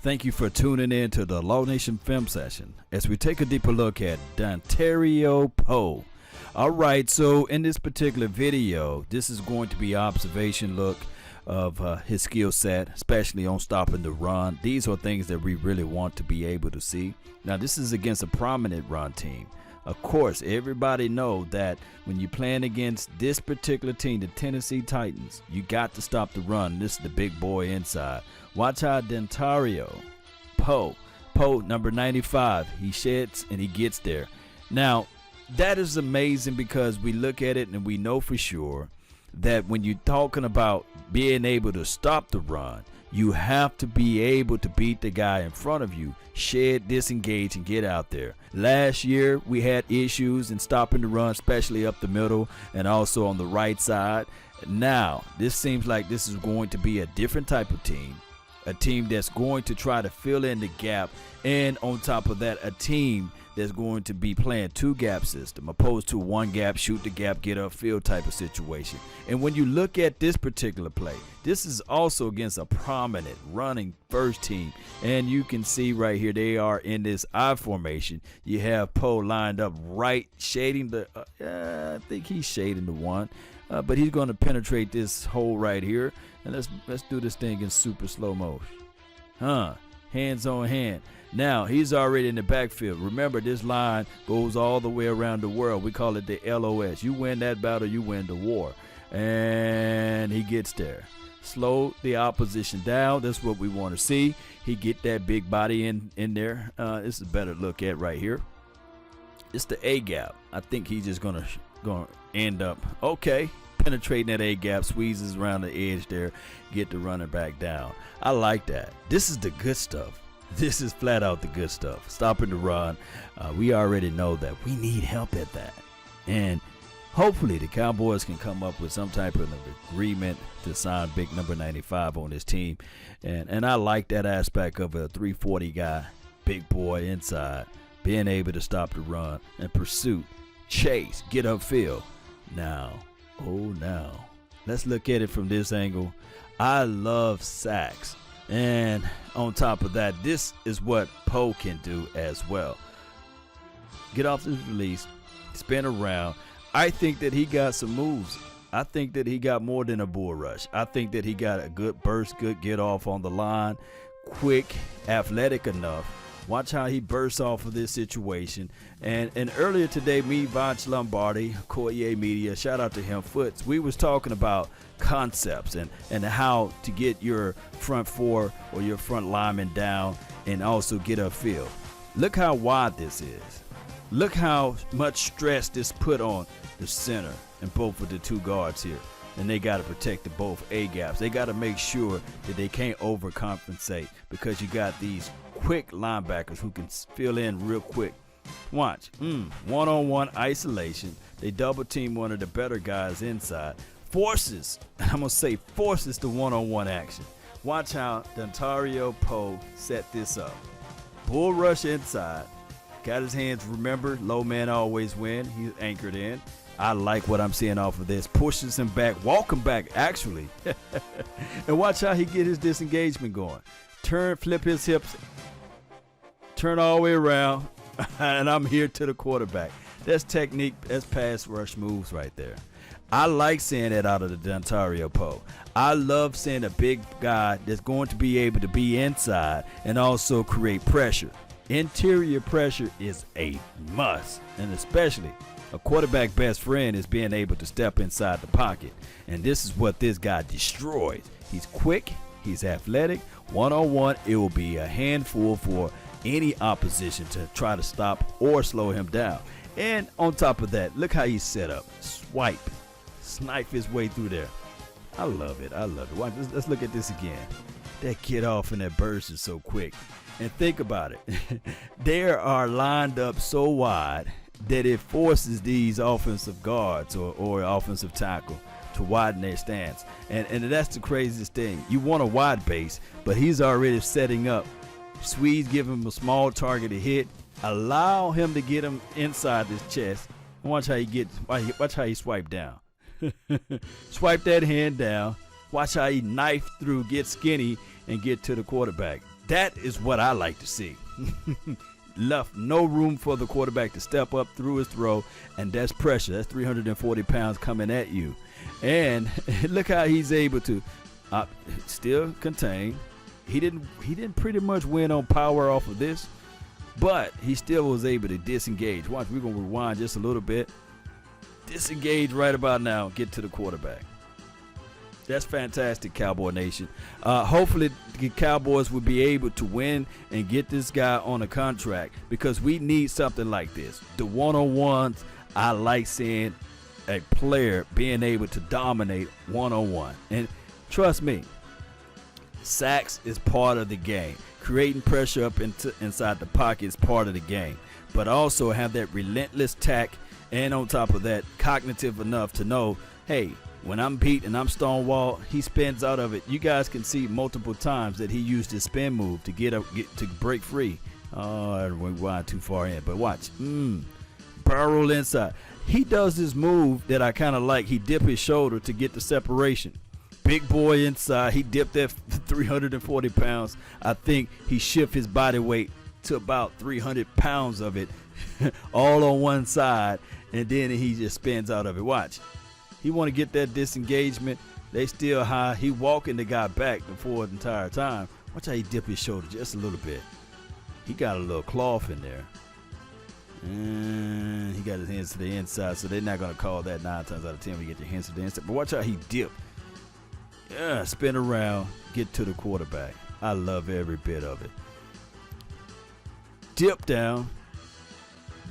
Thank you for tuning in to the Law Nation Film Session as we take a deeper look at Dontari Poe. Alright, so in this particular video, this is going to be an observation look of his skill set, especially on stopping the run. These are things that we really want to be able to see. Now, this is against a prominent run team. Of course, everybody know that when you're playing against this particular team, the Tennessee Titans, you got to stop the run. This is the big boy inside. Watch how Dontari Poe, number 95, he sheds and he gets there. Now, that is amazing because we look at it and we know for sure that when you're talking about being able to stop the run, you have to be able to beat the guy in front of you, shed, disengage, and get out there. Last year, we had issues in stopping the run, especially up the middle and also on the right side. Now, this seems like this is going to be a different type of team, a team that's going to try to fill in the gap, and on top of that, a team that's going to be playing two-gap system opposed to one gap, shoot the gap, get upfield type of situation. And when you look at this particular play, this is also against a prominent running first team. And you can see right here, they are in this I formation. You have Poe lined up right, shading the, I think he's shading the one. But he's going to penetrate this hole right here. And let's do this thing in super slow motion. Hands on hand. Now, he's already in the backfield. Remember, this line goes all the way around the world. We call it the LOS. You win that battle, you win the war. And he gets there. Slow the opposition down. That's what we want to see. He get that big body in there. This is a better look at right here. It's the A gap. I think he's just gonna end up penetrating that A gap, squeezes around the edge there, get the running back down. I like that. This is the good stuff. This is flat out the good stuff. Stopping the run. We already know that we need help at that. And hopefully the Cowboys can come up with some type of agreement to sign big number 95 on this team. And I like that aspect of a 340 guy, big boy inside, being able to stop the run and pursuit, chase, get upfield. Now, let's look at it from this angle. I love sacks. And on top of that, this is what Poe can do as well. Get off this release, spin around. I think that he got some moves. I think that he got more than a bull rush. I think that he got a good burst, good get off on the line, quick, athletic enough. Watch how he bursts off of this situation. And earlier today, me, Vonch Lombardi, Courier Media, shout out to him, Foots, we was talking about concepts and how to get your front four or your front lineman down and also get upfield. Look how wide this is. Look how much stress this put on the center and both of the two guards here. And they got to protect the both A gaps. They got to make sure that they can't overcompensate because you got these quick linebackers who can fill in real quick. Watch, one-on-one isolation. They double team one of the better guys inside. Forces, I'm going to say forces the one-on-one action. Watch how Dontari Poe set this up. Bull rush inside. Got his hands, remember, low man always win. He's anchored in. I like what I'm seeing off of this. Pushes him back, walk him back, actually. And watch how he get his disengagement going. Turn, flip his hips, turn all the way around, and I'm here to the quarterback. That's technique, that's pass rush moves right there. I like seeing that out of the Dontari Poe. I love seeing a big guy that's going to be able to be inside and also create pressure. Interior pressure is a must, and especially a quarterback best friend is being able to step inside the pocket. And this is what this guy destroys. He's quick, he's athletic. One-on-one, it will be a handful for any opposition to try to stop or slow him down. And on top of that, look how he's set up. Snipe his way through there. I love it. Watch, let's look at this again. That get off and that burst is so quick. And think about it. They are lined up so wide that it forces these offensive guards or offensive tackle to widen their stance. And that's the craziest thing. You want a wide base, but he's already setting up. Swedes give him a small target to hit. Allow him to get him inside his chest. And watch how he swipe down. Swipe that hand down. Watch how he knife through, get skinny, and get to the quarterback. That is what I like to see. Left no room for the quarterback to step up through his throw, and that's pressure. That's 340 pounds coming at you. And look how he's able to still contain. He didn't pretty much win on power off of this, but he still was able to disengage. Watch, we're going to rewind just a little bit. Disengage right about now, get to the quarterback. That's fantastic, Cowboy Nation. Hopefully the Cowboys will be able to win and get this guy on a contract, because we need something like this. The one-on-ones, I like seeing a player being able to dominate one-on-one. And trust me, sacks is part of the game. Creating pressure up inside the pocket is part of the game. But also have that relentless tack, and on top of that, cognitive enough to know, hey, when I'm beat and I'm stonewalled, he spins out of it. You guys can see multiple times that he used his spin move to get to break free. Oh, I went wide too far in, but watch. Barrel inside. He does this move that I kind of like. He dip his shoulder to get the separation. Big boy inside. He dipped that 340 pounds. I think he shift his body weight to about 300 pounds of it, all on one side, and then he just spins out of it. Watch. He want to get that disengagement. They still high. He walking the guy back before the entire time. Watch how he dip his shoulder just a little bit. He got a little cloth in there. And he got his hands to the inside, so they're not going to call that 9 times out of 10 when you get your hands to the inside. But watch how he dip. Yeah, spin around, get to the quarterback. I love every bit of it. Dip down,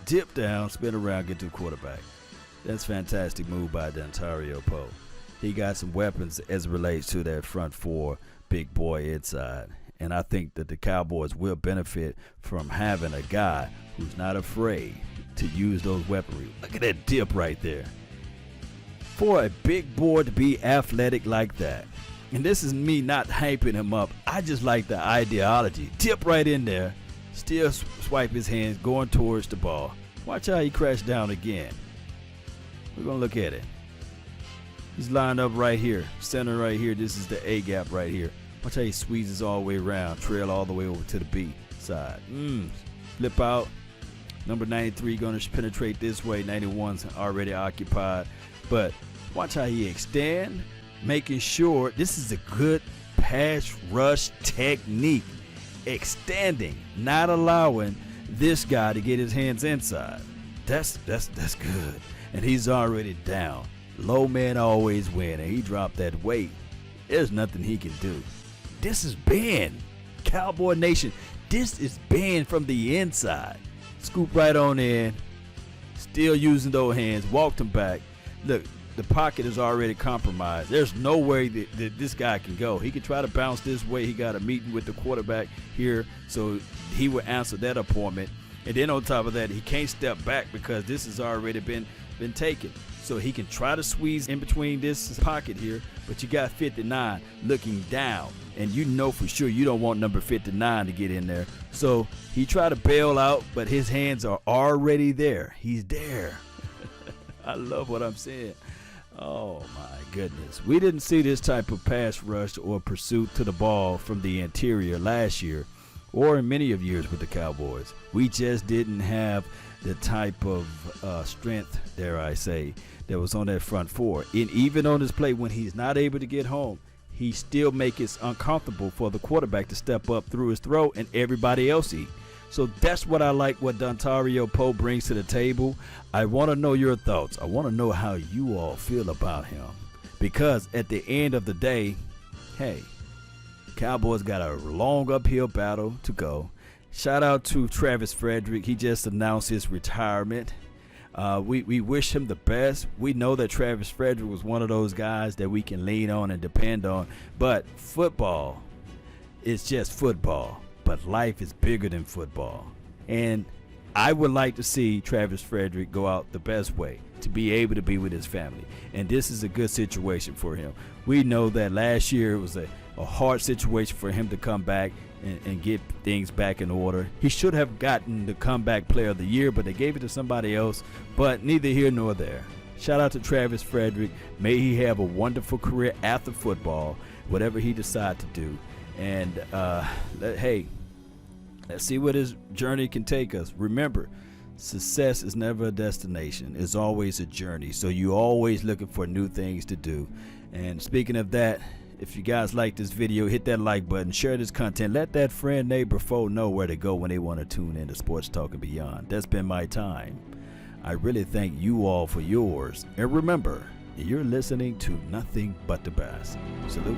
spin around, get to the quarterback. That's a fantastic move by Dontari Poe. He got some weapons as it relates to that front four big boy inside. And I think that the Cowboys will benefit from having a guy who's not afraid to use those weaponry. Look at that dip right there. For a big boy to be athletic like that. And this is me not hyping him up. I just like the ideology. Dip right in there. Still swipe his hands going towards the ball. Watch how he crashed down again. We're going to look at it. He's lined up right here. Center right here. This is the A gap right here. Watch how he squeezes all the way around. Trail all the way over to the B side. Flip out. Number 93 going to penetrate this way. 91's already occupied. But watch how he extend. Making sure this is a good pass rush technique. Extending. Not allowing this guy to get his hands inside. That's good. And he's already down. Low man always win, and he dropped that weight. There's nothing he can do. This is Ben. Cowboy Nation. This is Ben from the inside. Scoop right on in. Still using those hands. Walked him back. Look, the pocket is already compromised. There's no way that this guy can go. He can try to bounce this way. He got a meeting with the quarterback here, so he will answer that appointment. And then on top of that, he can't step back because this has already been taken. So he can try to squeeze in between this pocket here, but you got 59 looking down, and you know for sure you don't want number 59 to get in there. So he tried to bail out, but his hands are already there. He's there. I love what I'm saying. Oh my goodness. We didn't see this type of pass rush or pursuit to the ball from the interior last year or in many of years with the Cowboys. We just didn't have the type of strength, dare I say, that was on that front four. And even on this play, when he's not able to get home, he still makes it uncomfortable for the quarterback to step up through his throat and everybody else eat. So that's what I like what Dontari Poe brings to the table. I want to know your thoughts. I want to know how you all feel about him. Because at the end of the day, hey, Cowboys got a long uphill battle to go. Shout out to Travis Frederick. He just announced his retirement. We wish him the best. We know that Travis Frederick was one of those guys that we can lean on and depend on. But football is just football. But life is bigger than football. And I would like to see Travis Frederick go out the best way, to be able to be with his family. And this is a good situation for him. We know that last year it was a hard situation for him to come back and get things back in order. He should have gotten the comeback player of the year, but they gave it to somebody else. But neither here nor there. Shout out to Travis Frederick. May he have a wonderful career after football, whatever he decides to do. And hey, let's see what his journey can take us. Remember, success is never a destination. It's always a journey. So you're always looking for new things to do. And speaking of that, if you guys like this video, hit that like button, share this content, let that friend, neighbor, foe know where to go when they want to tune into Sports Talk and Beyond. That's been my time. I really thank you all for yours. And remember, you're listening to nothing but the best. Salute.